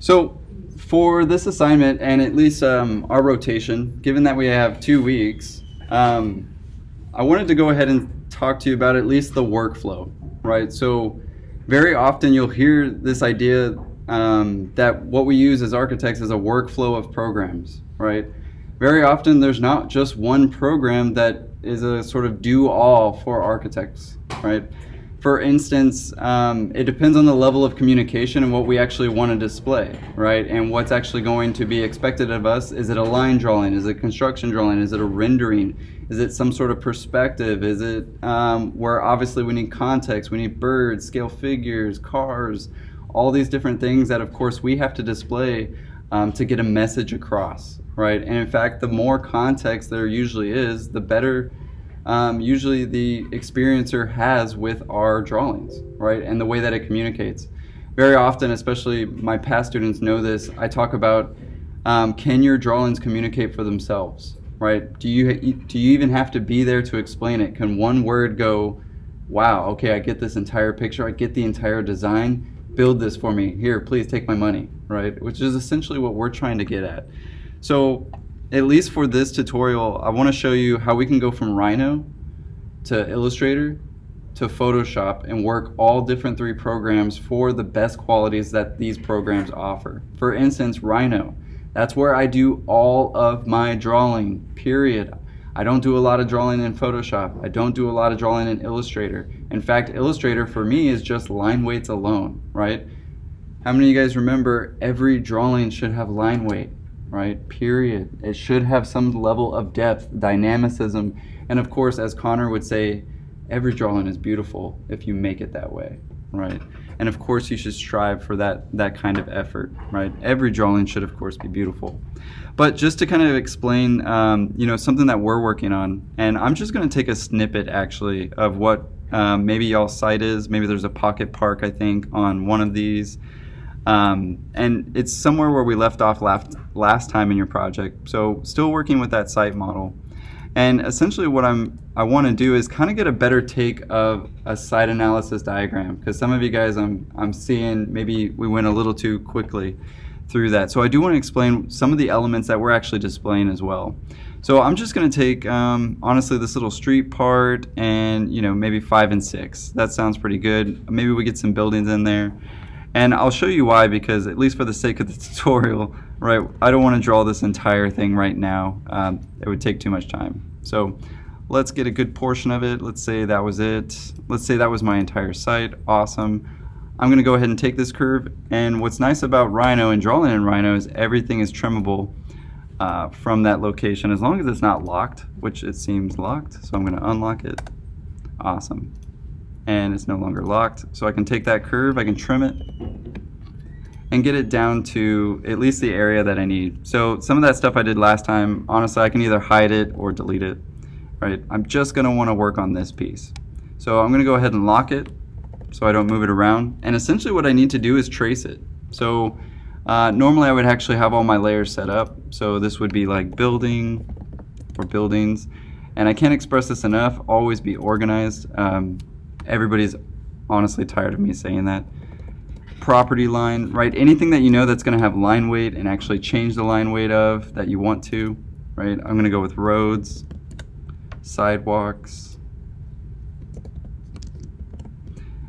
So for this assignment and at least our rotation, given that we have 2 weeks, I wanted to go ahead and talk to you about at least the workflow, right? So very often you'll hear this idea that what we use as architects is a workflow of programs, right? Very often there's not just one program that is a sort of do-all for architects, right? For instance, it depends on the level of communication and what we actually want to display, right? And what's actually going to be expected of us. Is it a line drawing? Is it a construction drawing? Is it a rendering? Is it some sort of perspective? Is it where obviously we need context, we need birds, scale figures, cars, all these different things that of course we have to display to get a message across, right? And in fact, the more context there usually is, the better usually the experiencer has with our drawings, right? And the way that it communicates. Very often, especially my past students know this, I talk about can your drawings communicate for themselves, right? Do you even have to be there to explain it? Can one word go, wow, okay, I get this entire picture, I get the entire design, build this for me, here, please take my money, right? Which is essentially what we're trying to get at. So at least for this tutorial, I want to show you how we can go from Rhino to Illustrator to Photoshop and work all different 3 programs for the best qualities that these programs offer. For instance, Rhino, that's where I do all of my drawing, period. I don't do a lot of drawing in Photoshop. I don't do a lot of drawing in Illustrator. In fact, Illustrator for me is just line weights alone, right? How many of you guys remember every drawing should have line weight? Right? Period. It should have some level of depth, dynamicism, and of course, as Connor would say, every drawing is beautiful if you make it that way, right? And of course, you should strive for that kind of effort, right? Every drawing should, of course, be beautiful. But just to kind of explain, something that we're working on, and I'm just going to take a snippet actually of what maybe y'all's site is. Maybe there's a pocket park, I think, on one of these. And it's somewhere where we left off last time in your project. So still working with that site model. And essentially what I want to do is kind of get a better take of a site analysis diagram, because some of you guys I'm seeing maybe we went a little too quickly through that. So I do want to explain some of the elements that we're actually displaying as well. So I'm just going to take honestly this little street part and maybe 5 and 6. That sounds pretty good. Maybe we get some buildings in there. And I'll show you why, because at least for the sake of the tutorial, right, I don't want to draw this entire thing right now. It would take too much time. So let's get a good portion of it. Let's say that was it. Let's say that was my entire site. Awesome. I'm going to go ahead and take this curve. And what's nice about Rhino and drawing in Rhino is everything is trimmable from that location, as long as it's not locked, which it seems locked. So I'm going to unlock it. Awesome. And it's no longer locked. So I can take that curve, I can trim it, and get it down to at least the area that I need. So some of that stuff I did last time, honestly, I can either hide it or delete it, right? I'm just gonna wanna work on this piece. So I'm gonna go ahead and lock it so I don't move it around. And essentially what I need to do is trace it. So normally I would actually have all my layers set up. So this would be like building or buildings. And I can't express this enough, always be organized. Everybody's honestly tired of me saying that. Property line, right? Anything that you know that's going to have line weight and actually change the line weight of that you want to, right? I'm going to go with roads, sidewalks.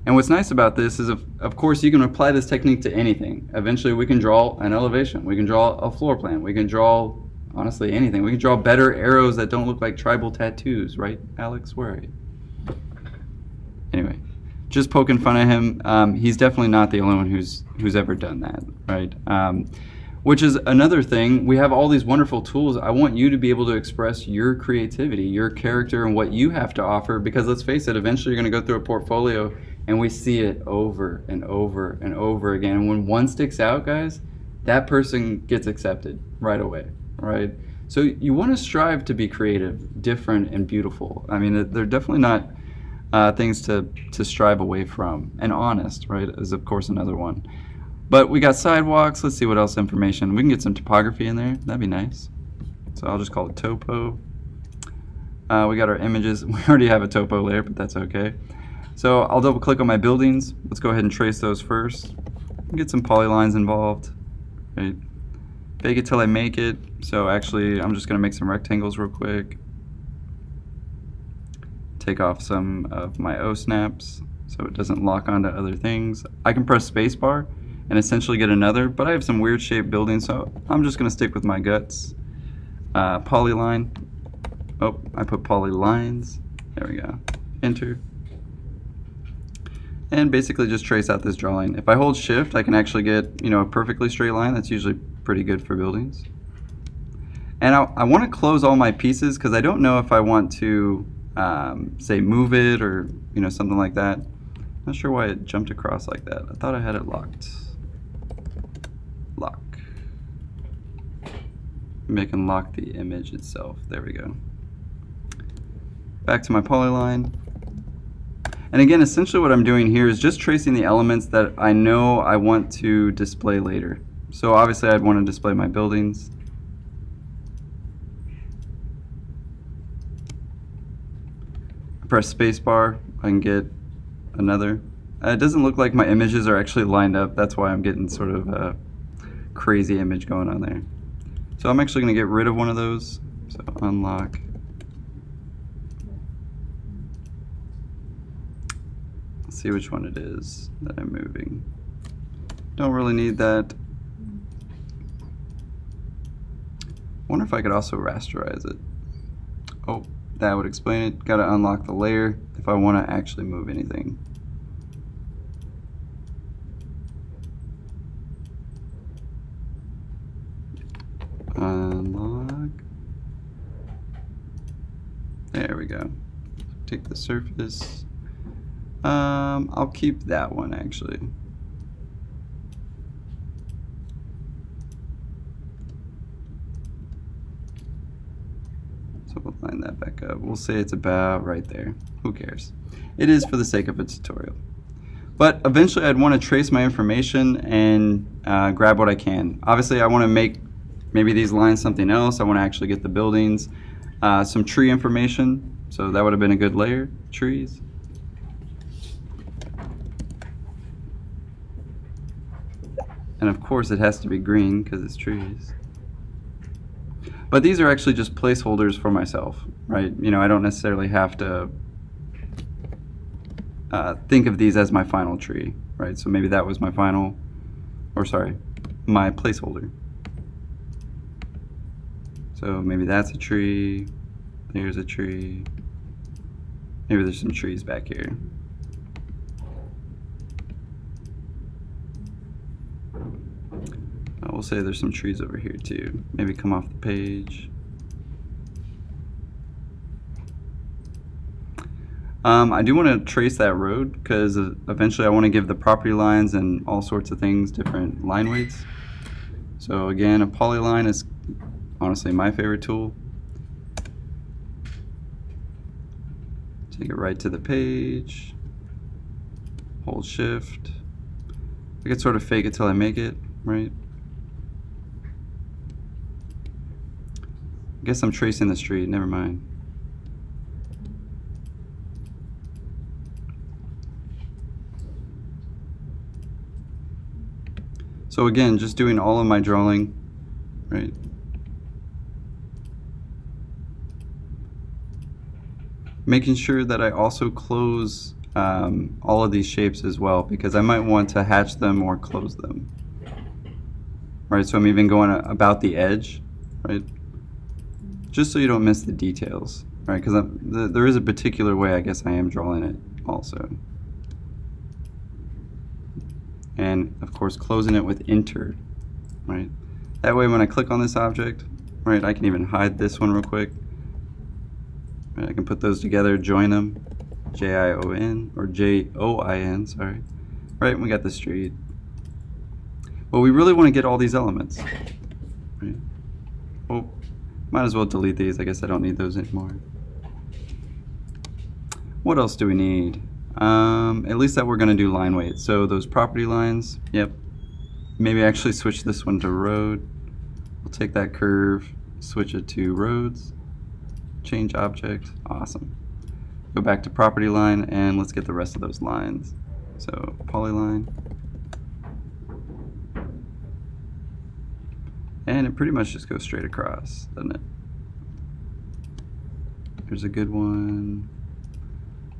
And what's nice about this is, of course, you can apply this technique to anything. Eventually, we can draw an elevation. We can draw a floor plan. We can draw, honestly, anything. We can draw better arrows that don't look like tribal tattoos, right? Alex, where are you? Anyway, just poking fun at him. He's definitely not the only one who's ever done that, right? Which is another thing. We have all these wonderful tools. I want you to be able to express your creativity, your character, and what you have to offer, because let's face it, eventually you're going to go through a portfolio and we see it over and over and over again. And when one sticks out, guys, that person gets accepted right away, right? So you want to strive to be creative, different, and beautiful. I mean, they're definitely not things to strive away from. And honest, right, is of course another one. But we got sidewalks. Let's see what else information. We can get some topography in there. That'd be nice. So I'll just call it topo. We got our images. We already have a topo layer, but that's okay. So I'll double click on my buildings. Let's go ahead and trace those first. Get some polylines involved. right? Fake it till I make it. So actually, I'm just gonna make some rectangles real quick. Take off some of my O-snaps so it doesn't lock onto other things. I can press spacebar and essentially get another, but I have some weird shaped buildings, so I'm just gonna stick with my guts. Polyline. Oh, I put polylines. There we go. Enter. And basically just trace out this drawing. If I hold shift, I can actually get, you know, a perfectly straight line. That's usually pretty good for buildings. And I want to close all my pieces because I don't know if I want to say move it or, you know, something like that. Not sure why it jumped across like that. I thought I had it locked. Lock. Maybe I can lock the image itself. There we go. Back to my polyline. And again, essentially what I'm doing here is just tracing the elements that I know I want to display later. So obviously I'd want to display my buildings. Press spacebar, I can get another. It doesn't look like my images are actually lined up. That's why I'm getting sort of a crazy image going on there. So I'm actually going to get rid of one of those. So unlock. Let's see which one it is that I'm moving. Don't really need that. Wonder if I could also rasterize it. Oh, that would explain it. Got to unlock the layer if I want to actually move anything. Unlock. There we go. Take the surface. I'll keep that one actually. So we'll line that back up. We'll say it's about right there. Who cares? It is for the sake of a tutorial. But eventually I'd want to trace my information and grab what I can. Obviously I want to make maybe these lines something else. I want to actually get the buildings, some tree information. So that would have been a good layer, trees. And of course it has to be green because it's trees. But these are actually just placeholders for myself, right? You know, I don't necessarily have to think of these as my final tree, right? So maybe that was my final, or sorry, my placeholder. So maybe that's a tree, there's a tree, maybe there's some trees back here. We'll say there's some trees over here too. Maybe come off the page. I do want to trace that road because eventually I want to give the property lines and all sorts of things different line weights. So again, a polyline is honestly my favorite tool. Take it right to the page. Hold shift. I could sort of fake it till I make it, right? I guess I'm tracing the street, never mind. So again, just doing all of my drawing, right? Making sure that I also close all of these shapes as well, because I might want to hatch them or close them. Right, so I'm even going about the edge, right? Just so you don't miss the details, right? Because there is a particular way I guess I am drawing it also. And of course closing it with enter, right? That way when I click on this object, right, I can even hide this one real quick. Right, I can put those together, join them, J-I-O-N, or J-O-I-N, sorry. Right, we got the street. Well, we really want to get all these elements, right? Oh. Might as well delete these. I guess I don't need those anymore. What else do we need? At least that we're going to do line weight. So those property lines, yep. Maybe actually switch this one to road. We'll take that curve, switch it to roads, change object. Awesome. Go back to property line and let's get the rest of those lines. So polyline. And it pretty much just goes straight across, doesn't it? There's a good one.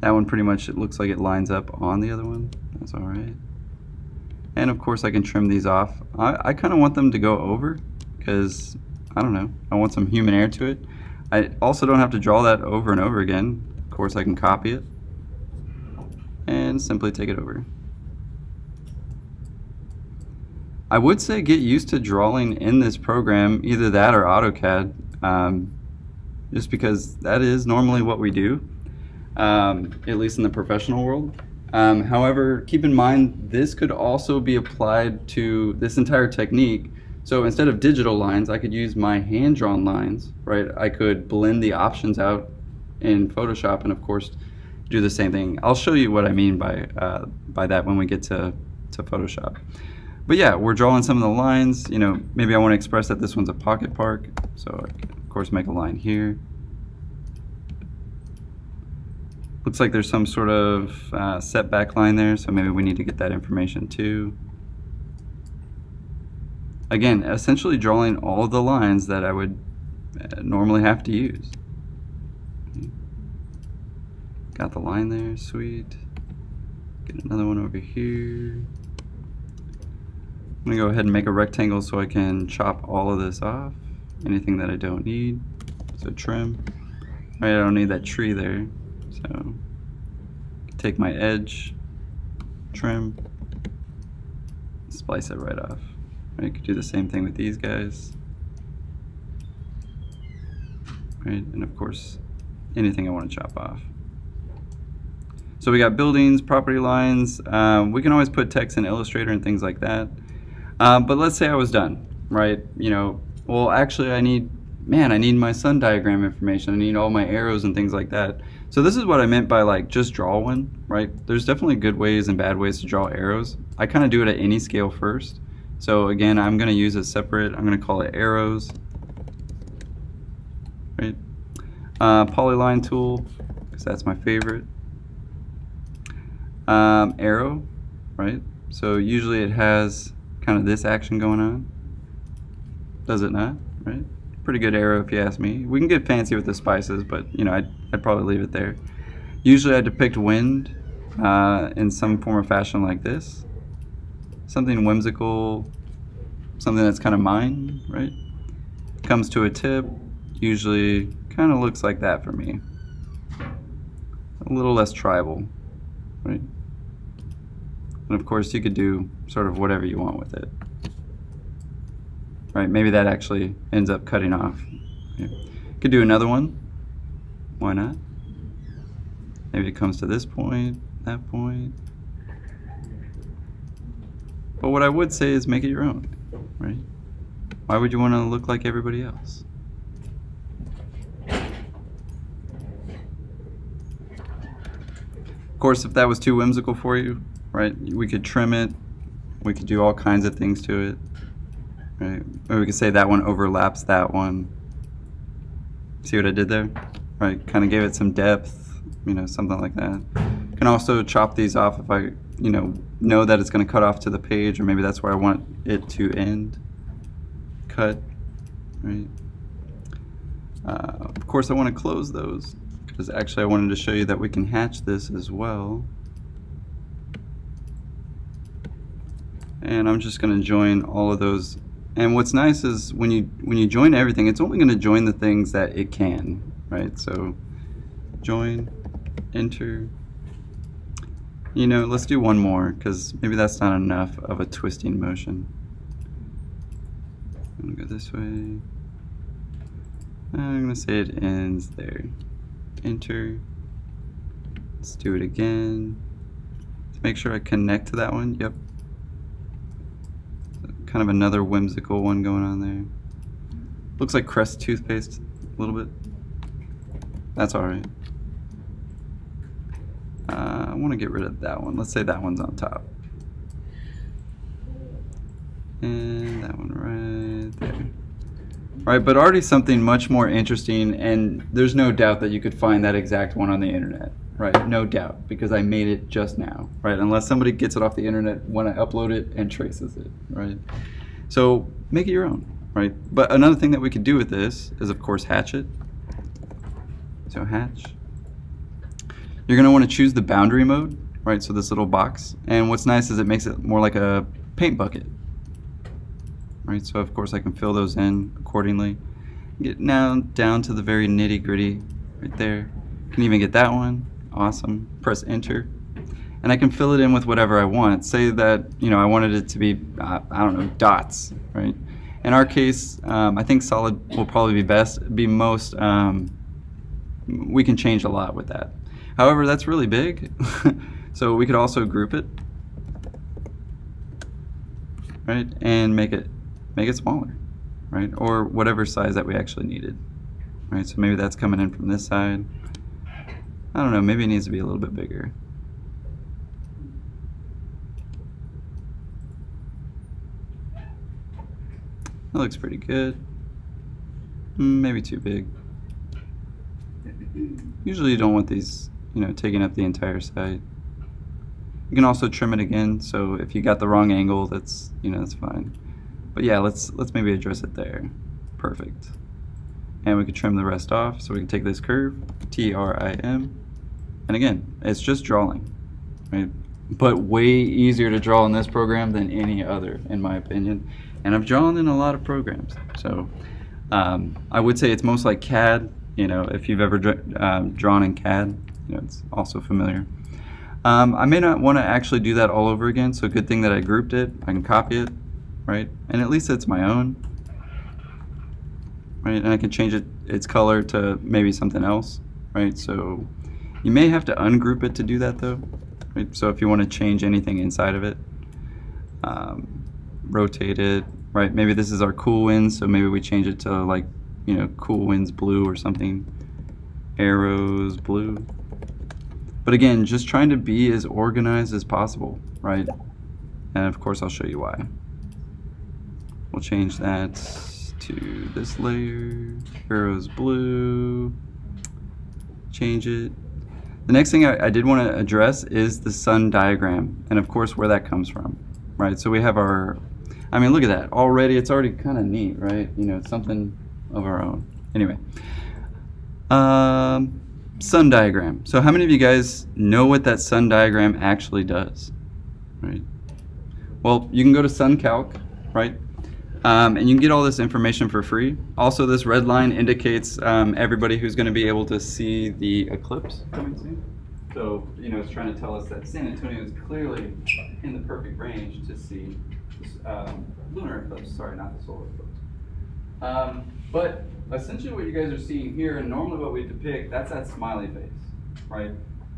That one pretty much, it looks like it lines up on the other one. That's all right. And of course I can trim these off. I kind of want them to go over because, I don't know, I want some human air to it. I also don't have to draw that over and over again. Of course I can copy it and simply take it over. I would say get used to drawing in this program, either that or AutoCAD, just because that is normally what we do, at least in the professional world. However, keep in mind this could also be applied to this entire technique. So instead of digital lines, I could use my hand-drawn lines, right? I could blend the options out in Photoshop and of course do the same thing. I'll show you what I mean by that when we get to Photoshop. But yeah, we're drawing some of the lines. You know, maybe I want to express that this one's a pocket park, so I can of course make a line here. Looks like there's some sort of setback line there, so maybe we need to get that information too. Again, essentially drawing all of the lines that I would normally have to use. Got the line there, sweet. Get another one over here. I'm gonna go ahead and make a rectangle so I can chop all of this off. Anything that I don't need, so trim. Right, I don't need that tree there, so take my edge, trim, splice it right off. Right, you could do the same thing with these guys. Right, and of course, anything I want to chop off. So we got buildings, property lines. We can always put text in Illustrator and things like that. But let's say I was done, right? You know, well, actually I need my sun diagram information. I need all my arrows and things like that. So this is what I meant by like just draw one, right? There's definitely good ways and bad ways to draw arrows. I kind of do it at any scale first. So again, I'm going to use a separate, I'm going to call it arrows, right? Polyline tool, because that's my favorite. Arrow, right? So usually it has kind of this action going on. Does it not? Right? Pretty good arrow if you ask me. We can get fancy with the spices, but you know, I'd probably leave it there. Usually I depict wind in some form or fashion like this. Something whimsical, something that's kind of mine, right? Comes to a tip, usually kind of looks like that for me. A little less tribal, right? And of course you could do sort of whatever you want with it. Right, maybe that actually ends up cutting off. Yeah. Could do another one. Why not? Maybe it comes to this point, that point. But what I would say is make it your own, right? Why would you want to look like everybody else? Of course, if that was too whimsical for you, right, we could trim it. We could do all kinds of things to it. Right. Or we could say that one overlaps that one. See what I did there? Right, kind of gave it some depth, you know, something like that. Can also chop these off if I, you know that it's going to cut off to the page, or maybe that's where I want it to end. Cut, right? Of course, I want to close those because actually I wanted to show you that we can hatch this as well. And I'm just going to join all of those. And what's nice is when you join everything, it's only going to join the things that it can, right? So join, enter. You know, let's do one more because maybe that's not enough of a twisting motion. I'm going to go this way. I'm going to say it ends there. Enter. Let's do it again. Let's make sure I connect to that one. Yep. Kind of another whimsical one going on there. Looks like Crest toothpaste a little bit. That's all right. I want to get rid of that one. Let's say that one's on top. And that one right there. Right, but already something much more interesting, and there's no doubt that you could find that exact one on the internet. Right, no doubt, because I made it just now, right? Unless somebody gets it off the internet when I upload it and traces it, right? So make it your own, right? But another thing that we could do with this is, of course, hatch it. So hatch. You're going to want to choose the boundary mode, right? So this little box. And what's nice is it makes it more like a paint bucket, right? So of course I can fill those in accordingly. Get now down to the very nitty gritty right there. Can even get that one. Awesome. Press enter. And I can fill it in with whatever I want. Say that, you know, I wanted it to be, I don't know, dots, right? In our case, I think solid will probably be best, be most, we can change a lot with that. However, that's really big, so we could also group it, right, and make it smaller, right, or whatever size that we actually needed, right. So maybe that's coming in from this side. I don't know, maybe it needs to be a little bit bigger. That looks pretty good. Maybe too big. Usually you don't want these, you know, taking up the entire side. You can also trim it again, so if you got the wrong angle, that's, you know, that's fine. But yeah, let's maybe address it there. Perfect. And we could trim the rest off, so we can take this curve, TRIM, and again, it's just drawing, right? But way easier to draw in this program than any other, in my opinion. And I've drawn in a lot of programs, so I would say it's most like CAD. You know, if you've ever drawn in CAD, you know, it's also familiar. I may not want to actually do that all over again, so good thing that I grouped it. I can copy it, right? And at least it's my own, right? And I can change its color to maybe something else, right? So you may have to ungroup it to do that though, right? So if you want to change anything inside of it, rotate it, right? Maybe this is our Cool Winds, so maybe we change it to, like, you know, Cool Winds blue or something, arrows blue. But again, just trying to be as organized as possible, right? And of course I'll show you why. We'll change that to this layer, arrows blue, change it. The next thing I did want to address is the sun diagram, and of course where that comes from, right? So we have our, I mean, look at that. Already, it's already kind of neat, right? You know, it's something of our own. Anyway, sun diagram. So how many of you guys know what that sun diagram actually does, right? Well, you can go to SunCalc, right? And you can get all this information for free. Also, this red line indicates everybody who's going to be able to see the eclipse coming soon. So, you know, it's trying to tell us that San Antonio is clearly in the perfect range to see this, lunar eclipse. Sorry, not the solar eclipse. But essentially what you guys are seeing here, and normally what we depict, that's that smiley face, right?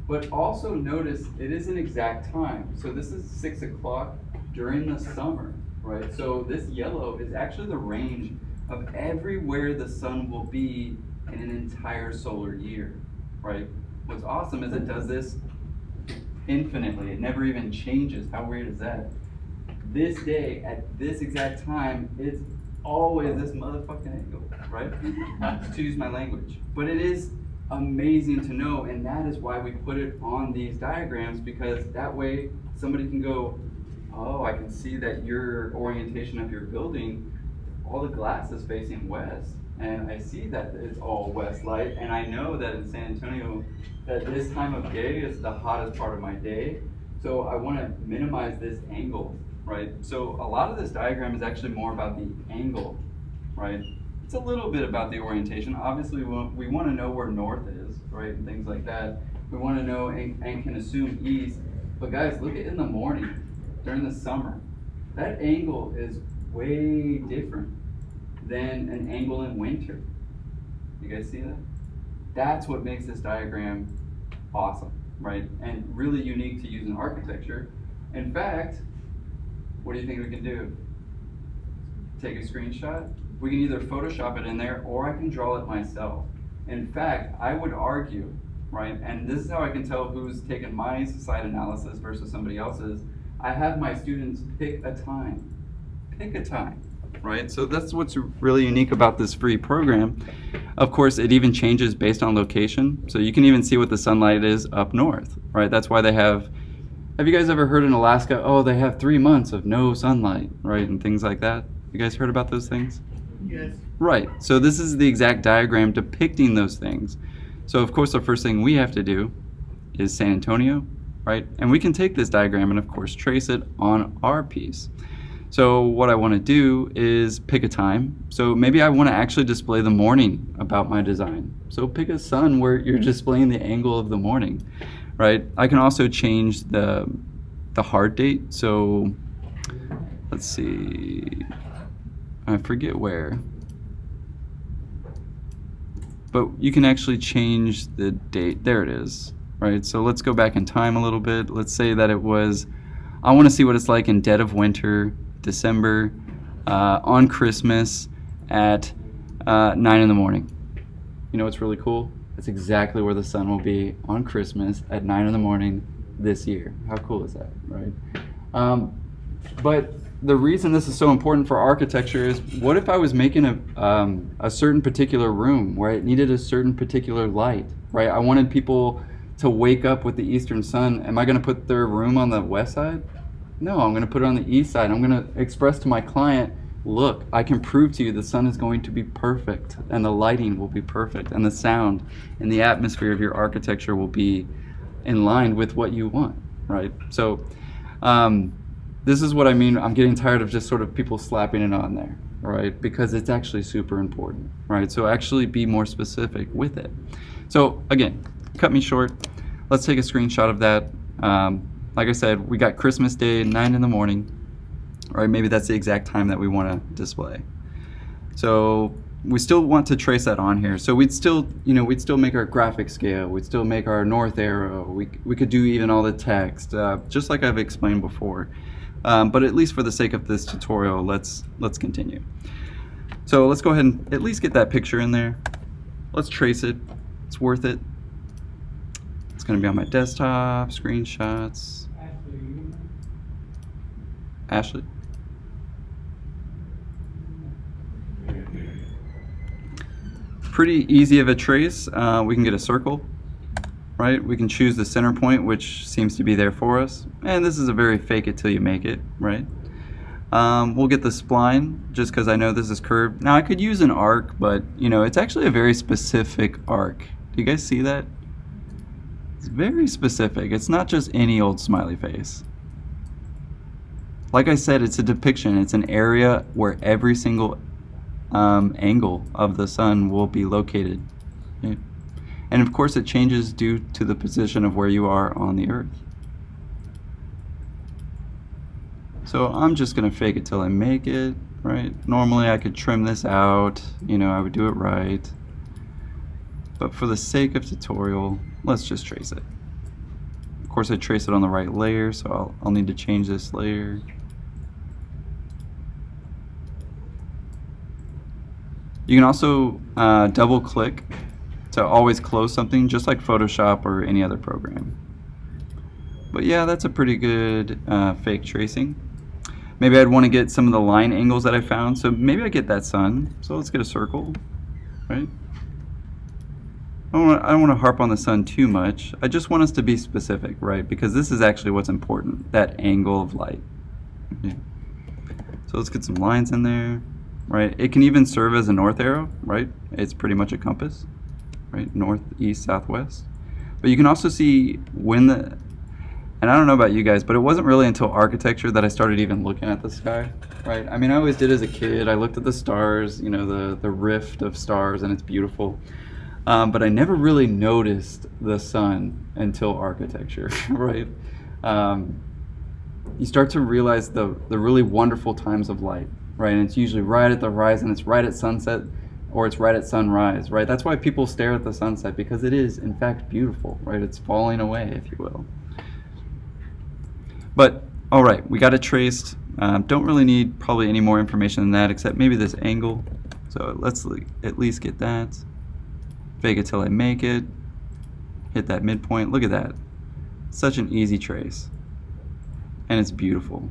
But also notice it is an exact time. So this is 6 o'clock during the summer, right? So this yellow is actually the range of everywhere the sun will be in an entire solar year, right? What's awesome is it does this infinitely. It never even changes. How weird is that? This day, at this exact time, it's always this motherfucking angle, right? To use my language. But it is amazing to know, and that is why we put it on these diagrams, because that way somebody can go, oh, I can see that your orientation of your building, all the glass is facing west, and I see that it's all west light, and I know that in San Antonio that this time of day is the hottest part of my day, so I want to minimize this angle, right? So a lot of this diagram is actually more about the angle, right? It's a little bit about the orientation. Obviously, we want to know where north is, right, and things like that. We want to know and can assume east. But guys, look at in the morning, during the summer. That angle is way different than an angle in winter. You guys see that? That's what makes this diagram awesome, right? And really unique to use in architecture. In fact, what do you think we can do? Take a screenshot? We can either Photoshop it in there, or I can draw it myself. In fact, I would argue, right, and this is how I can tell who's taken my site analysis versus somebody else's. I have my students pick a time, right? So that's what's really unique about this free program. Of course, it even changes based on location. So you can even see what the sunlight is up north, right? That's why they have you guys ever heard in Alaska, oh, they have 3 months of no sunlight, right? And things like that. You guys heard about those things? Right. So this is the exact diagram depicting those things. So of course the first thing we have to do is San Antonio, right? And we can take this diagram and of course trace it on our piece. So what I want to do is pick a time. So maybe I want to actually display the morning about my design. So pick a sun where you're displaying the angle of the morning, right? I can also change the hard date. So let's see, I forget where, but you can actually change the date. There it is, right? So let's go back in time a little bit. Let's say that it was, I want to see what it's like in dead of winter, December, on Christmas at 9 in the morning. You know what's really cool? That's exactly where the sun will be on Christmas at 9 in the morning this year. How cool is that, right? But the reason this is so important for architecture is, what if I was making a certain particular room where it needed a certain particular light, right? I wanted people to wake up with the eastern sun. Am I going to put their room on the west side? No, I'm going to put it on the east side. I'm going to express to my client, look, I can prove to you the sun is going to be perfect, and the lighting will be perfect, and the sound and the atmosphere of your architecture will be in line with what you want, right? So this is what I mean. I'm getting tired of just sort of people slapping it on there, right? Because it's actually super important, right? So actually be more specific with it. So again, cut me short. Let's take a screenshot of that. Like I said, we got Christmas Day, 9 in the morning, right? Maybe that's the exact time that we want to display. So we still want to trace that on here. So we'd still make our graphic scale. We'd still make our north arrow. We could do even all the text, just like I've explained before. But at least for the sake of this tutorial, let's continue. So let's go ahead and at least get that picture in there. Let's trace it. It's worth it. It's going to be on my desktop, screenshots. Ashley? Pretty easy of a trace. We can get a circle, right? We can choose the center point, which seems to be there for us. And this is a very fake it till you make it, right? We'll get the spline, just because I know this is curved. Now I could use an arc, but it's actually a very specific arc. Do you guys see that? It's very specific. It's not just any old smiley face. Like I said, it's a depiction. It's an area where every single angle of the sun will be located. Okay? And of course it changes due to the position of where you are on the earth. So I'm just going to fake it till I make it, right? Normally I could trim this out, I would do it right. But for the sake of tutorial, let's just trace it. Of course I trace it on the right layer, so I'll need to change this layer. You can also double click to always close something, just like Photoshop or any other program. But yeah, that's a pretty good fake tracing. Maybe I'd want to get some of the line angles that I found, so maybe I get that sun. So let's get a circle, right? I don't want to harp on the sun too much. I just want us to be specific, right? Because this is actually what's important, that angle of light. Okay. So let's get some lines in there, right? It can even serve as a north arrow, right? It's pretty much a compass, right? North, east, southwest. But you can also see when and I don't know about you guys, but it wasn't really until architecture that I started even looking at the sky, right? I mean, I always did as a kid. I looked at the stars, the rift of stars, and it's beautiful. But I never really noticed the sun until architecture, right? You start to realize the really wonderful times of light, right? And it's usually right at the horizon, it's right at sunset, or it's right at sunrise, right? That's why people stare at the sunset, because it is, in fact, beautiful, right? It's falling away, if you will. But, all right, we got it traced. Don't really need probably any more information than that, except maybe this angle. So let's at least get that. Fake it till I make it. Hit that midpoint. Look at that. Such an easy trace. And it's beautiful.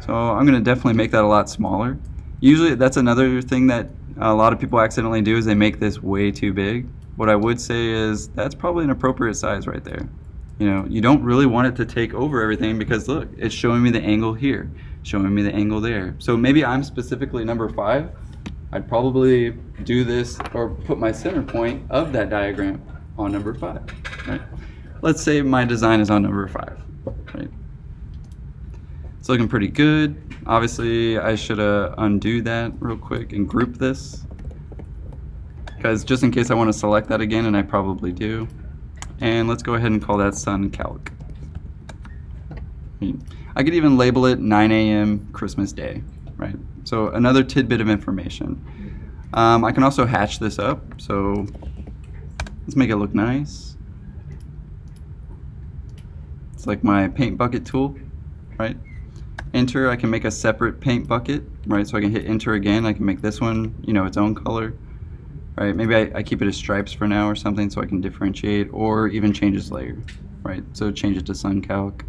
So I'm going to definitely make that a lot smaller. Usually that's another thing that a lot of people accidentally do, is they make this way too big. What I would say is that's probably an appropriate size right there. You don't really want it to take over everything, because look, it's showing me the angle here. showing me the angle there. So maybe I'm specifically number 5. I'd probably do this or put my center point of that diagram on number 5, right? Let's say my design is on number 5, right? It's looking pretty good. Obviously, I should undo that real quick and group this, because just in case I want to select that again, and I probably do. And let's go ahead and call that Sun Calc. I could even label it 9 a.m. Christmas Day, right? So another tidbit of information. I can also hatch this up, so let's make it look nice. It's like my paint bucket tool, right? Enter, I can make a separate paint bucket, right? So I can hit enter again. I can make this one, you know, its own color, right? Maybe I keep it as stripes for now or something so I can differentiate, or even change its layer, right? So change it to Sun Calc.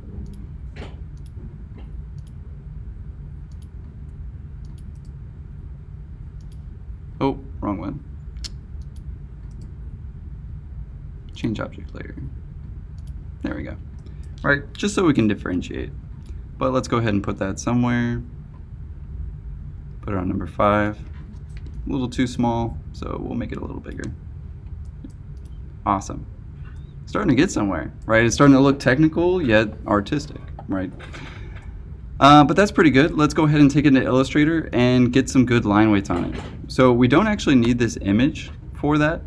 Oh, wrong one. Change object layer. There we go. Right, just so we can differentiate. But let's go ahead and put that somewhere. Put it on number 5. A little too small, so we'll make it a little bigger. Awesome. Starting to get somewhere, right? It's starting to look technical yet artistic, right? But that's pretty good. Let's go ahead and take it into Illustrator and get some good line weights on it. So we don't actually need this image for that.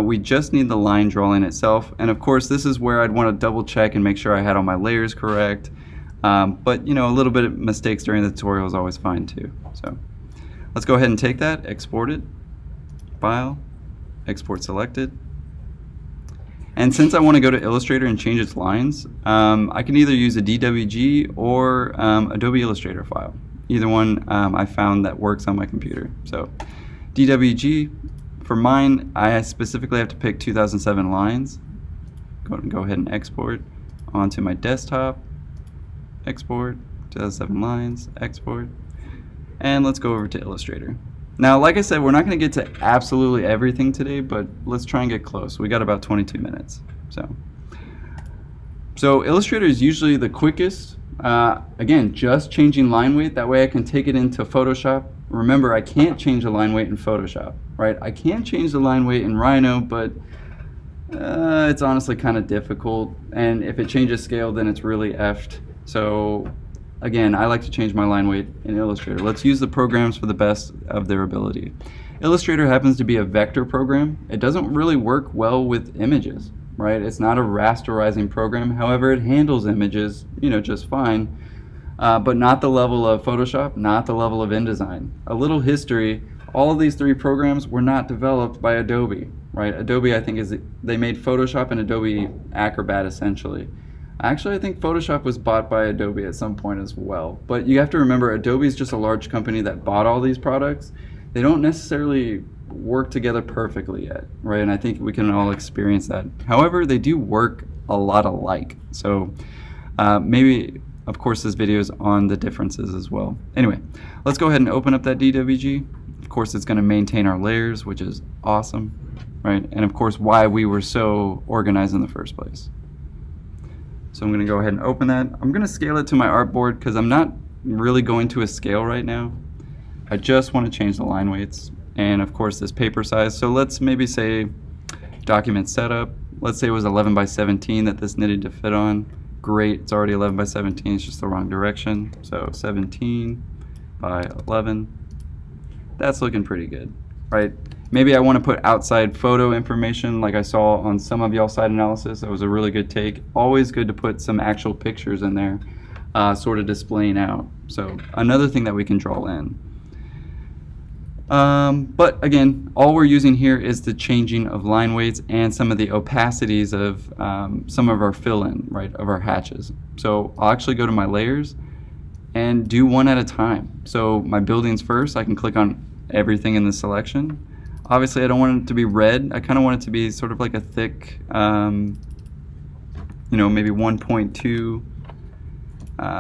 We just need the line drawing itself. And of course, this is where I'd want to double check and make sure I had all my layers correct. But you know, a little bit of mistakes during the tutorial is always fine too. So let's go ahead and take that, export it, File, Export Selected. And since I want to go to Illustrator and change its lines, I can either use a DWG or Adobe Illustrator file. Either one I found that works on my computer. So DWG, for mine, I specifically have to pick 2007 lines. Go ahead and export onto my desktop. Export, 2007 lines, export. And let's go over to Illustrator. Now, like I said, we're not going to get to absolutely everything today, but let's try and get close. We got about 22 minutes. So Illustrator is usually the quickest. Again, just changing line weight. That way I can take it into Photoshop. Remember, I can't change the line weight in Photoshop, right? I can change the line weight in Rhino, but it's honestly kind of difficult. And if it changes scale, then it's really effed. So again, I like to change my line weight in Illustrator. Let's use the programs for the best of their ability. Illustrator happens to be a vector program. It doesn't really work well with images, right? It's not a rasterizing program. However, it handles images, you know, just fine, but not the level of Photoshop, not the level of InDesign. A little history, all of these 3 programs were not developed by Adobe, right? Adobe, I think, they made Photoshop and Adobe Acrobat essentially. Actually, I think Photoshop was bought by Adobe at some point as well. But you have to remember, Adobe is just a large company that bought all these products. They don't necessarily work together perfectly yet, right? And I think we can all experience that. However, they do work a lot alike. So maybe, of course, this video is on the differences as well. Anyway, let's go ahead and open up that DWG. Of course, it's going to maintain our layers, which is awesome, right? And of course, why we were so organized in the first place. So I'm going to go ahead and open that. I'm going to scale it to my artboard because I'm not really going to a scale right now. I just want to change the line weights and of course this paper size. So let's maybe say document setup. Let's say it was 11 by 17 that this needed to fit on. Great, it's already 11 by 17, it's just the wrong direction. So 17 by 11. That's looking pretty good, right? Maybe I want to put outside photo information like I saw on some of y'all's site analysis. That was a really good take. Always good to put some actual pictures in there, sort of displaying out. So another thing that we can draw in. But again, all we're using here is the changing of line weights and some of the opacities of some of our fill-in, right, of our hatches. So I'll actually go to my layers and do one at a time. So my buildings first, I can click on everything in the selection. Obviously, I don't want it to be red. I kind of want it to be sort of like a thick, you know, maybe 1.2,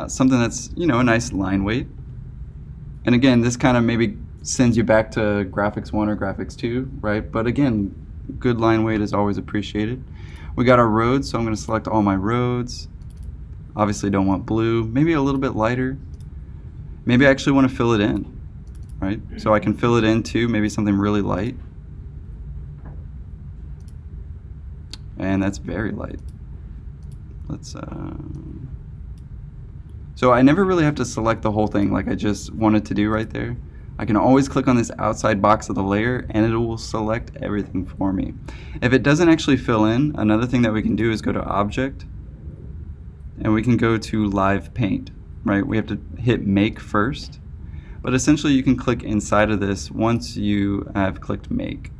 something that's, you know, a nice line weight. And again, this kind of maybe sends you back to Graphics 1 or Graphics 2, right? But again, good line weight is always appreciated. We got our roads, so I'm going to select all my roads. Obviously, don't want blue. Maybe a little bit lighter. Maybe I actually want to fill it in, right? So I can fill it into maybe something really light. And that's very light. Let's, so I never really have to select the whole thing like I just wanted to do right there. I can always click on this outside box of the layer and it will select everything for me. If it doesn't actually fill in, another thing that we can do is go to Object and we can go to Live Paint, right? We have to hit Make first, but essentially you can click inside of this once you have clicked Make.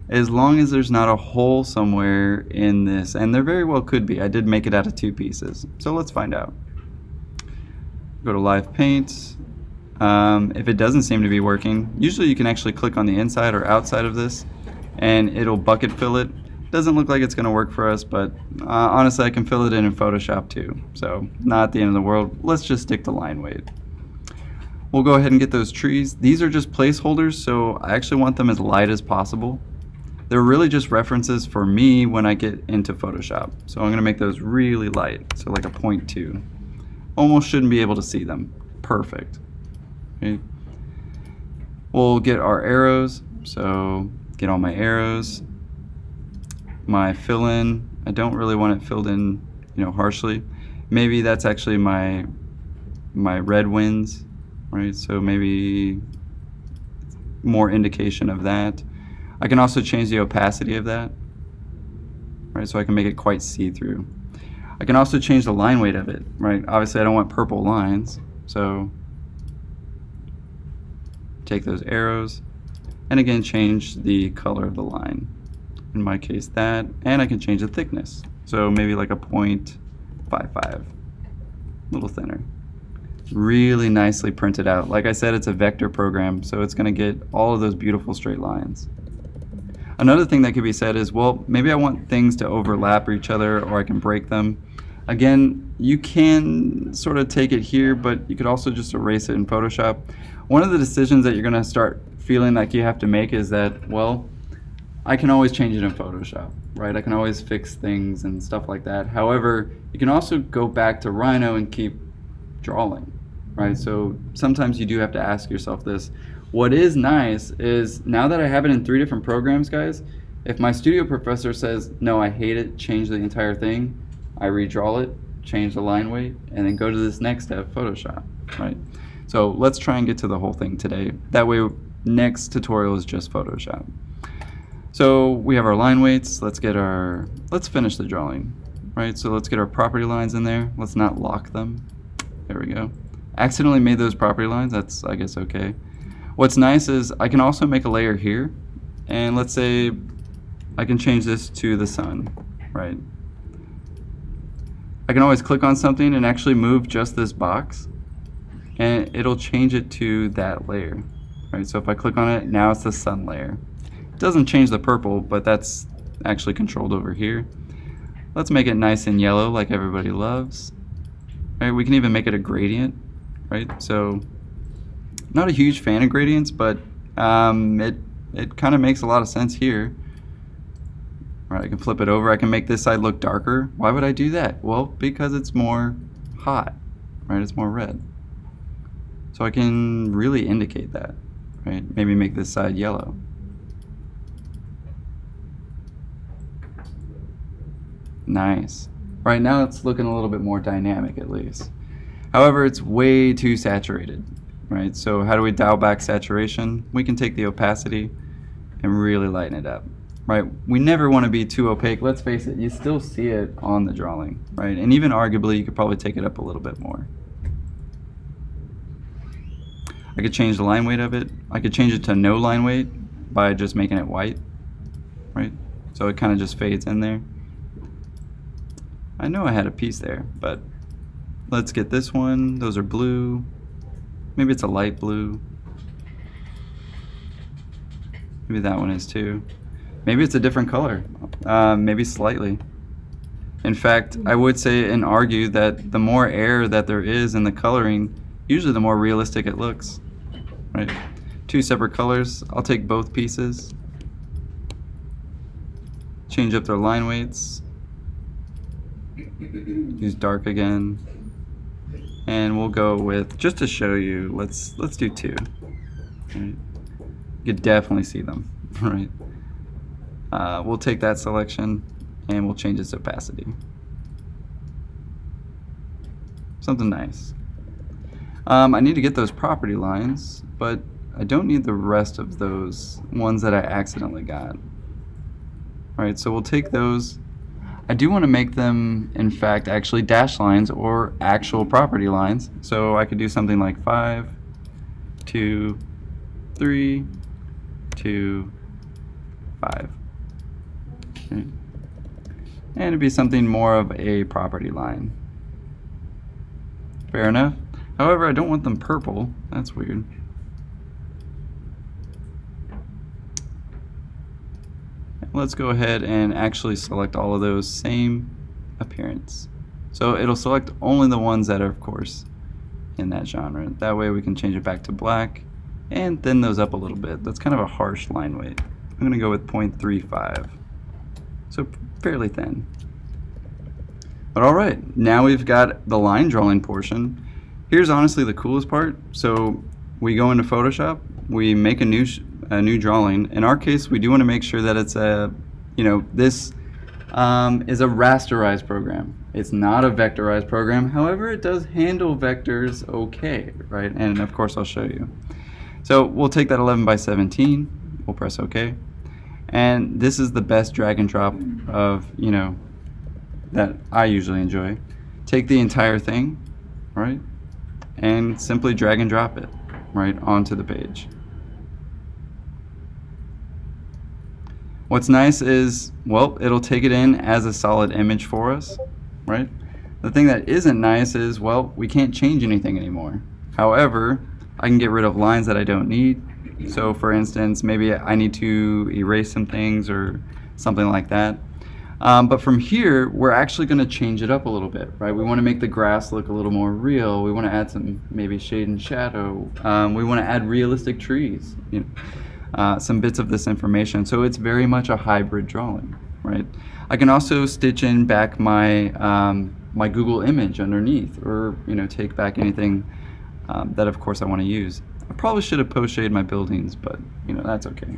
As long as there's not a hole somewhere in this, and there very well could be. I did make it out of 2 pieces, so let's find out. Go to Live Paint. If it doesn't seem to be working, usually you can actually click on the inside or outside of this and it'll bucket fill it. Doesn't look like it's going to work for us, but honestly I can fill it in Photoshop too, so not the end of the world. Let's just stick to line weight. We'll go ahead and get those trees. These are just placeholders, so I actually want them as light as possible. They're really just references for me when I get into Photoshop, so I'm going to make those really light, so like a 0.2. Almost shouldn't be able to see them. Perfect. Okay. We'll get our arrows, so get all my arrows. My fill in, I don't really want it filled in, harshly. Maybe that's actually my red winds, right? So maybe more indication of that. I can also change the opacity of that, right? So I can make it quite see-through. I can also change the line weight of it, right? Obviously I don't want purple lines, so take those arrows and again change the color of the line. In my case that, and I can change the thickness. So maybe like a 0.55, a little thinner. Really nicely printed out. Like I said, it's a vector program, so it's gonna get all of those beautiful straight lines. Another thing that could be said is, well, maybe I want things to overlap each other or I can break them. Again, you can sort of take it here, but you could also just erase it in Photoshop. One of the decisions that you're gonna start feeling like you have to make is that, well, I can always change it in Photoshop, right? I can always fix things and stuff like that. However, you can also go back to Rhino and keep drawing, right? So sometimes you do have to ask yourself this. What is nice is now that I have it in 3 different programs, guys, if my studio professor says, no, I hate it, change the entire thing, I redraw it, change the line weight, and then go to this next step, Photoshop, right? So let's try and get to the whole thing today. That way, next tutorial is just Photoshop. So we have our line weights. Let's finish the drawing, right? So let's get our property lines in there. Let's not lock them. There we go. Accidentally made those property lines. That's, I guess, okay. What's nice is I can also make a layer here, and let's say I can change this to the sun, right? I can always click on something and actually move just this box, and it'll change it to that layer, right? So if I click on it, now it's the sun layer. It doesn't change the purple, but that's actually controlled over here. Let's make it nice and yellow like everybody loves. Right, we can even make it a gradient, right? So not a huge fan of gradients, but it kind of makes a lot of sense here. Right, I can flip it over. I can make this side look darker. Why would I do that? Well, because it's more hot, right? It's more red. So I can really indicate that, right? Maybe make this side yellow. Nice. Right now it's looking a little bit more dynamic at least. However, it's way too saturated, right? So how do we dial back saturation? We can take the opacity and really lighten it up, right? We never want to be too opaque. Let's face it, you still see it on the drawing, right? And even arguably, you could probably take it up a little bit more. I could change the line weight of it. I could change it to no line weight by just making it white, right? So it kind of just fades in there. I know I had a piece there, but let's get this one. Those are blue. Maybe it's a light blue. Maybe that one is too. Maybe it's a different color, maybe slightly. In fact, I would say and argue that the more air that there is in the coloring, usually the more realistic it looks, right? 2 separate colors. I'll take both pieces, change up their line weights, use dark again, and we'll go with, just to show you, let's do 2. Right. You could definitely see them, right? We'll take that selection and we'll change its opacity. Something nice. I need to get those property lines, but I don't need the rest of those ones that I accidentally got. Alright, so we'll take those. I do want to make them, in fact, actually dash lines or actual property lines. So I could do something like 5, 2, 3, 2, 5. Okay. And it'd be something more of a property line. Fair enough. However, I don't want them purple. That's weird. Let's go ahead and actually select all of those same appearance. So it'll select only the ones that are, of course, in that genre. That way we can change it back to black and thin those up a little bit. That's kind of a harsh line weight. I'm going to go with 0.35. So fairly thin. But alright, now we've got the line drawing portion. Here's honestly the coolest part. So we go into Photoshop, we make a new drawing. In our case, we do want to make sure that it's a, this is a rasterized program. It's not a vectorized program. However, it does handle vectors okay, right? And of course, I'll show you. So we'll take that 11 by 17. We'll press OK. And this is the best drag and drop of, that I usually enjoy. Take the entire thing, right? And simply drag and drop it right onto the page. What's nice is, well, it'll take it in as a solid image for us, right? The thing that isn't nice is, well, we can't change anything anymore. However, I can get rid of lines that I don't need. So for instance, maybe I need to erase some things or something like that. But from here, we're actually going to change it up a little bit, right? We want to make the grass look a little more real. We want to add some maybe shade and shadow. We want to add realistic trees, some bits of this information. So it's very much a hybrid drawing, right? I can also stitch in back my my Google image underneath, or take back anything that of course I want to use. I probably should have post-shaded my buildings, but that's okay.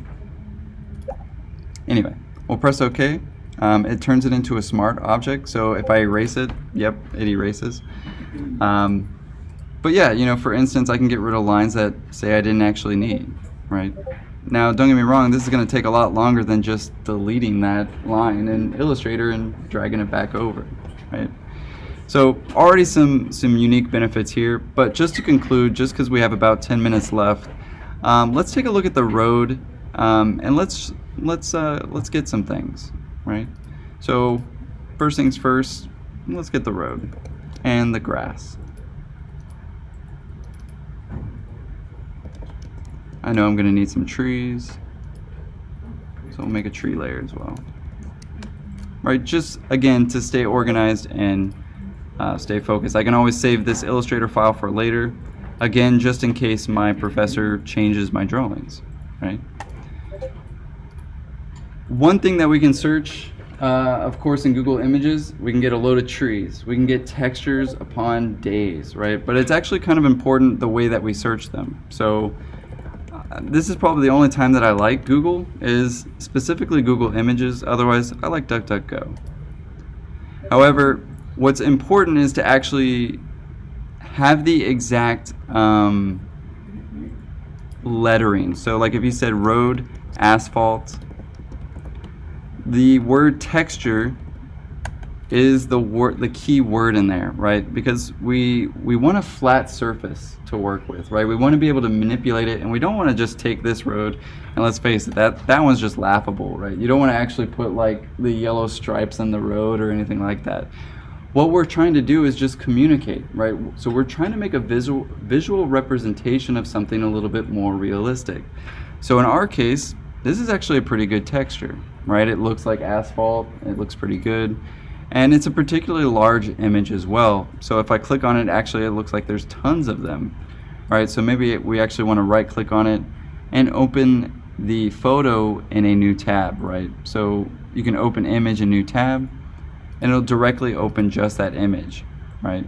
Anyway, we'll press OK. It turns it into a smart object, so if I erase it, yep, it erases. But yeah, for instance, I can get rid of lines that say I didn't actually need, right? Now, don't get me wrong, this is going to take a lot longer than just deleting that line in Illustrator and dragging it back over, right? So already some unique benefits here, but just to conclude, just because we have about 10 minutes left, let's take a look at the road, and let's get some things, right? So first things first, let's get the road and the grass. I know I'm going to need some trees, so we'll make a tree layer as well. Right, just again to stay organized and stay focused. I can always save this Illustrator file for later, again just in case my professor changes my drawings, right? One thing that we can search, of course, in Google Images, we can get a load of trees. We can get textures upon days, right? But it's actually kind of important the way that we search them. So this is probably the only time that I like Google, is specifically Google Images. Otherwise, I like DuckDuckGo. However, what's important is to actually have the exact lettering. So like if you said road, asphalt, the word texture is the key word in there, right? Because we want a flat surface to work with, right? We want to be able to manipulate it, and we don't want to just take this road and let's face it, that one's just laughable, right? You don't want to actually put like the yellow stripes in the road or anything like that. What we're trying to do is just communicate, right? So we're trying to make a visual representation of something a little bit more realistic. So in our case, this is actually a pretty good texture, right? It looks like asphalt, it looks pretty good. And it's a particularly large image as well. So if I click on it, actually it looks like there's tons of them. All right, so maybe we actually want to right click on it and open the photo in a new tab, right? So you can open image in new tab, and it'll directly open just that image, right?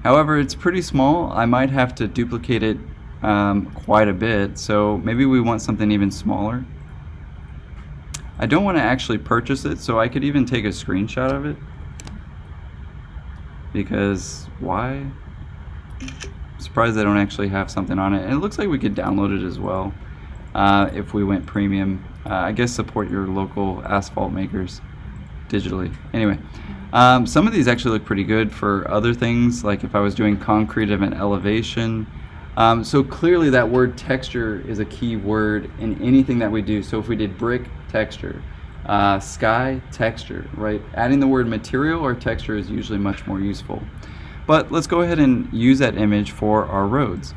However, it's pretty small. I might have to duplicate it quite a bit, so maybe we want something even smaller. I don't want to actually purchase it, so I could even take a screenshot of it. Because why? I'm surprised they don't actually have something on it. And it looks like we could download it as well if we went premium. I guess support your local asphalt makers digitally. Anyway, some of these actually look pretty good for other things, like if I was doing concrete of an elevation. So clearly that word texture is a key word in anything that we do. So if we did brick, texture, sky, texture, right? Adding the word material or texture is usually much more useful. But let's go ahead and use that image for our roads.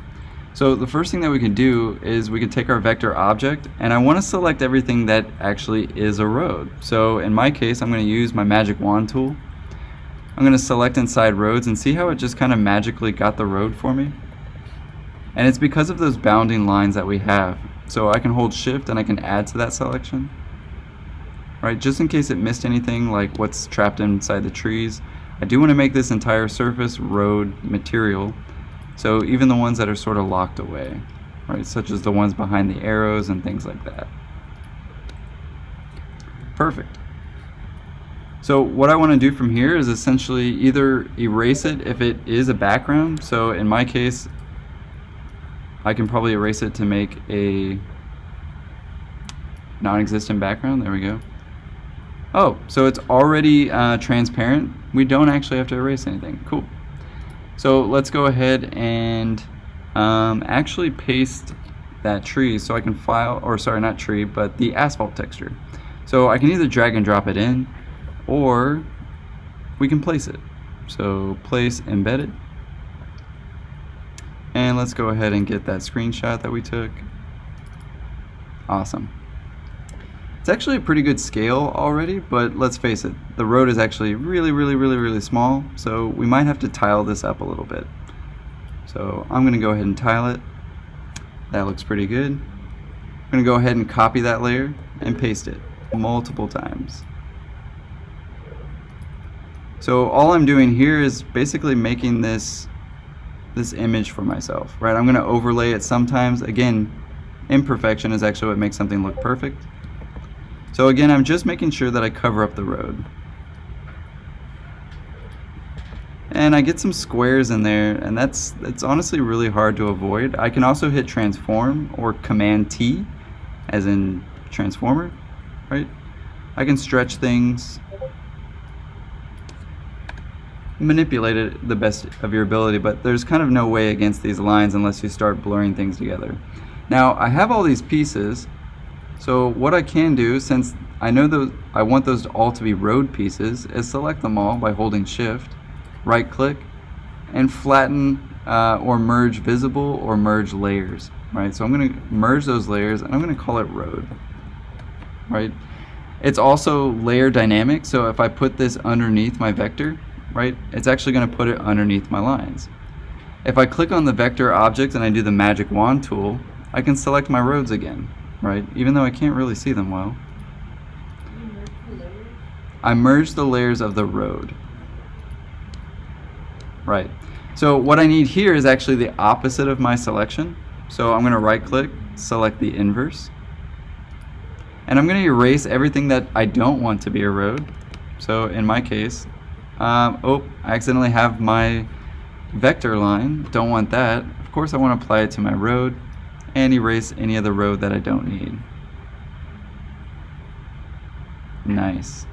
So the first thing that we can do is we can take our vector object, and I want to select everything that actually is a road. So in my case, I'm going to use my magic wand tool. I'm going to select inside roads and see how it just kind of magically got the road for me. And it's because of those bounding lines that we have. So I can hold shift and I can add to that selection. Right, just in case it missed anything like what's trapped inside the trees. I do want to make this entire surface road material. So even the ones that are sort of locked away, right, such as the ones behind the arrows and things like that. Perfect. So what I want to do from here is essentially either erase it if it is a background. So in my case, I can probably erase it to make a non-existent background. There we go. Oh, so it's already transparent. We don't actually have to erase anything. Cool. So let's go ahead and actually paste that tree so I can file, or sorry, not tree, but the asphalt texture. So I can either drag and drop it in, or we can place it. So place embedded. And let's go ahead and get that screenshot that we took. Awesome. It's actually a pretty good scale already, but let's face it, the road is actually really small, so we might have to tile this up a little bit. So I'm going to go ahead and tile it. That looks pretty good. I'm going to go ahead and copy that layer and paste it multiple times. So all I'm doing here is basically making this image for myself, right? I'm going to overlay it sometimes. Again, imperfection is actually what makes something look perfect. So again, I'm just making sure that I cover up the road. And I get some squares in there, and it's honestly really hard to avoid. I can also hit transform or command T, as in transformer, right? I can stretch things, manipulate it the best of your ability, but there's kind of no way against these lines unless you start blurring things together. Now I have all these pieces, so what I can do, since I know I want those all to be road pieces, is select them all by holding shift, right click, and flatten or merge visible or merge layers, right? So I'm going to merge those layers and I'm going to call it road, right? It's also layer dynamic, so if I put this underneath my vector, right, it's actually going to put it underneath my lines. If I click on the vector object and I do the magic wand tool, I can select my roads again, right, even though I can't really see them well. I merge the layers of the road. Right. So what I need here is actually the opposite of my selection. So I'm going to right click, select the inverse. And I'm going to erase everything that I don't want to be a road. So in my case, I accidentally have my vector line. Don't want that. Of course I want to apply it to my road and erase any of the road that I don't need. Nice.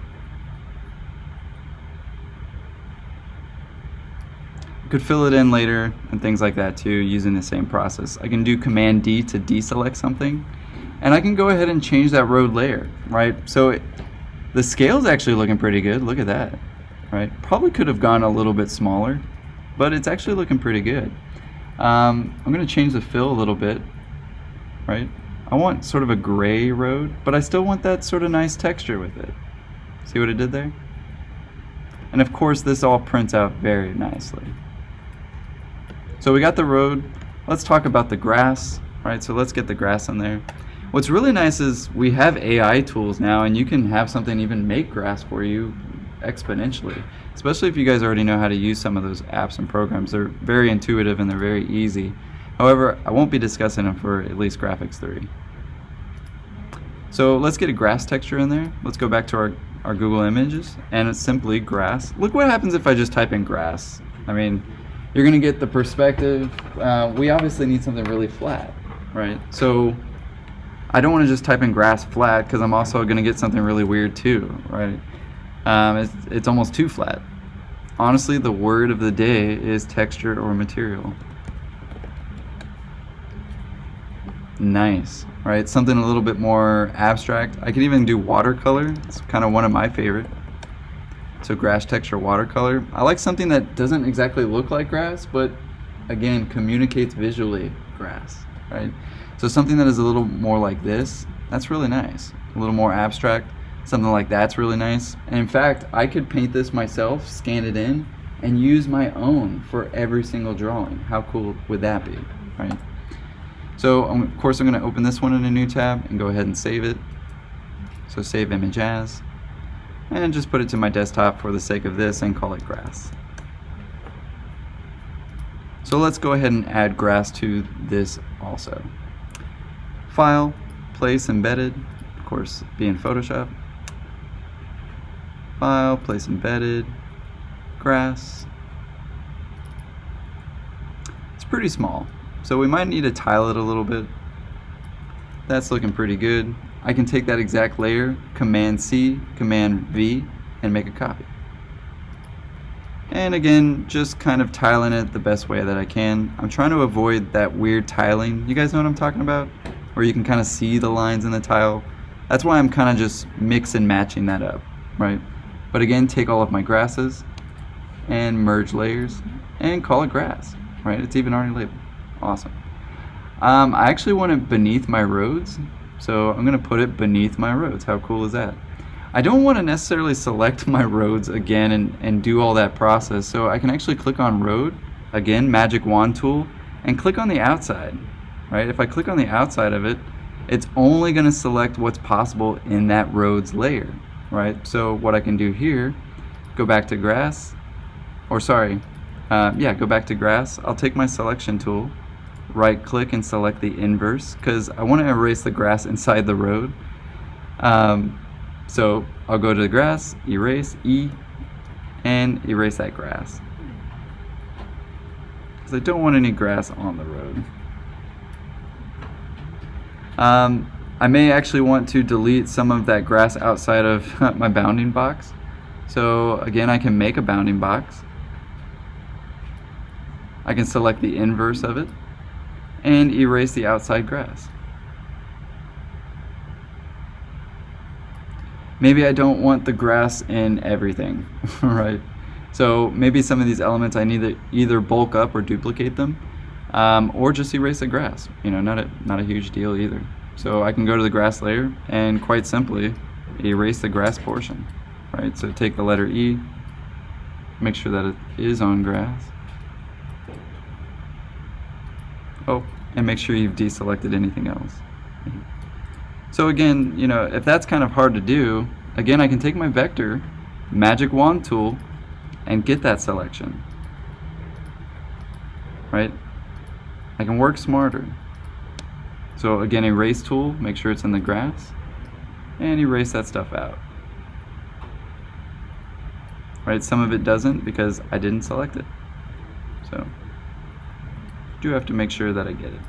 Could fill it in later and things like that too, using the same process. I can do command D to deselect something, and I can go ahead and change that road layer, right? So the scale is actually looking pretty good. Look at that, right? Probably could have gone a little bit smaller, but it's actually looking pretty good. I'm going to change the fill a little bit, right? I want sort of a gray road, but I still want that sort of nice texture with it. See what it did there? And of course this all prints out very nicely. So we got the road. Let's talk about the grass, right? So let's get the grass in there. What's really nice is we have AI tools now, and you can have something even make grass for you exponentially, especially if you guys already know how to use some of those apps and programs. They're very intuitive and they're very easy. However, I won't be discussing them for at least Graphics 3. So let's get a grass texture in there. Let's go back to our Google Images, and it's simply grass. Look what happens if I just type in grass. I mean, you're gonna get the perspective. We obviously need something really flat, right? So I don't want to just type in grass flat, because I'm also gonna get something really weird too, right? It's almost too flat. Honestly, the word of the day is texture or material. Nice, right? Something a little bit more abstract. I could even do watercolor. It's kind of one of my favorite. So grass texture watercolor. I like something that doesn't exactly look like grass, but again, communicates visually grass, right? So something that is a little more like this, that's really nice. A little more abstract, something like that's really nice. And in fact, I could paint this myself, scan it in, and use my own for every single drawing. How cool would that be, right? So of course I'm going to open this one in a new tab and go ahead and save it. So save image as, and just put it to my desktop for the sake of this and call it grass. So let's go ahead and add grass to this also. File, place embedded, of course be in Photoshop. File, place embedded, grass. It's pretty small, so we might need to tile it a little bit. That's looking pretty good. I can take that exact layer, Command C, Command V, and make a copy. And again, just kind of tiling it the best way that I can. I'm trying to avoid that weird tiling. You guys know what I'm talking about? Where you can kind of see the lines in the tile. That's why I'm kind of just mix and matching that up, right? But again, take all of my grasses and merge layers and call it grass, right? It's even already labeled. Awesome. I actually want it beneath my roads, so I'm going to put it beneath my roads. How cool is that? I don't want to necessarily select my roads again and do all that process, so I can actually click on road, again, magic wand tool, and click on the outside, right? If I click on the outside of it, it's only going to select what's possible in that roads layer, right? So what I can do here, go back to grass, or sorry, go back to grass. I'll take my selection tool, right click and select the inverse, because I want to erase the grass inside the road. So I'll go to the grass, erase, E, and erase that grass, because I don't want any grass on the road. I may actually want to delete some of that grass outside of my bounding box. So again, I can make a bounding box. I can select the inverse of it and erase the outside grass. Maybe I don't want the grass in everything, right? So maybe some of these elements I need to either bulk up or duplicate them, or just erase the grass. You know, not a huge deal either. So I can go to the grass layer and quite simply erase the grass portion, right? So take the letter E, make sure that it is on grass. Oh, and make sure you've deselected anything else. So again, you know, if that's kind of hard to do, again, I can take my vector, magic wand tool, and get that selection, right? I can work smarter. So again, erase tool, make sure it's in the grass, and erase that stuff out. Right, some of it doesn't because I didn't select it. So do have to make sure that I get it.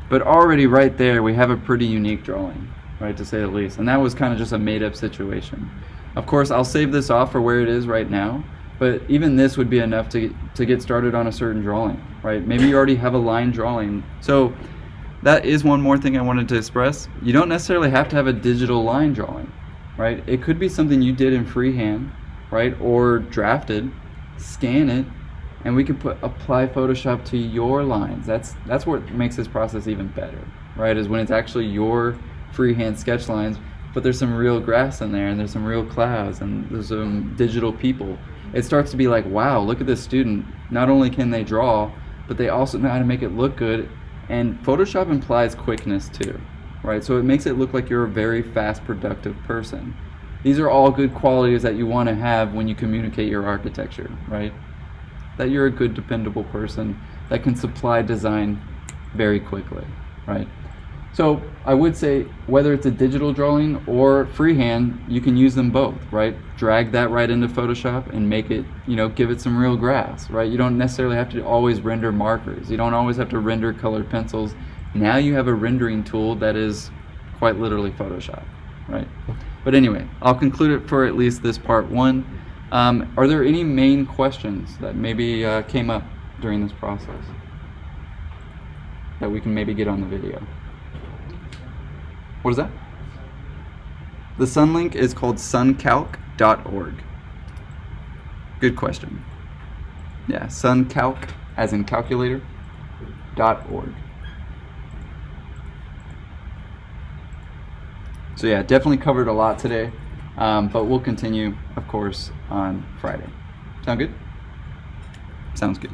But already right there we have a pretty unique drawing, right, to say the least. And that was kind of just a made-up situation. Of course, I'll save this off for where it is right now, but even this would be enough to get started on a certain drawing, right? Maybe you already have a line drawing. So that is one more thing I wanted to express. You don't necessarily have to have a digital line drawing, right? It could be something you did in freehand, right, or drafted, scan it, and we can apply Photoshop to your lines. That's what makes this process even better, right? Is when it's actually your freehand sketch lines, but there's some real grass in there, and there's some real clouds, and there's some digital people. It starts to be like, wow, look at this student. Not only can they draw, but they also know how to make it look good. And Photoshop implies quickness too, right? So it makes it look like you're a very fast, productive person. These are all good qualities that you want to have when you communicate your architecture, right? That you're a good, dependable person that can supply design very quickly, right? So I would say whether it's a digital drawing or freehand, you can use them both, right? Drag that right into Photoshop and make it, give it some real grass, right? You don't necessarily have to always render markers. You don't always have to render colored pencils. Now you have a rendering tool that is quite literally Photoshop, right? But anyway, I'll conclude it for at least this part one. Are there any main questions that maybe came up during this process that we can maybe get on the video? What is that? The Sun link is called suncalc.org. Good question. Yeah, suncalc, as in calculator, .org. So yeah, definitely covered a lot today, but we'll continue, of course, on Friday. Sound good? Sounds good.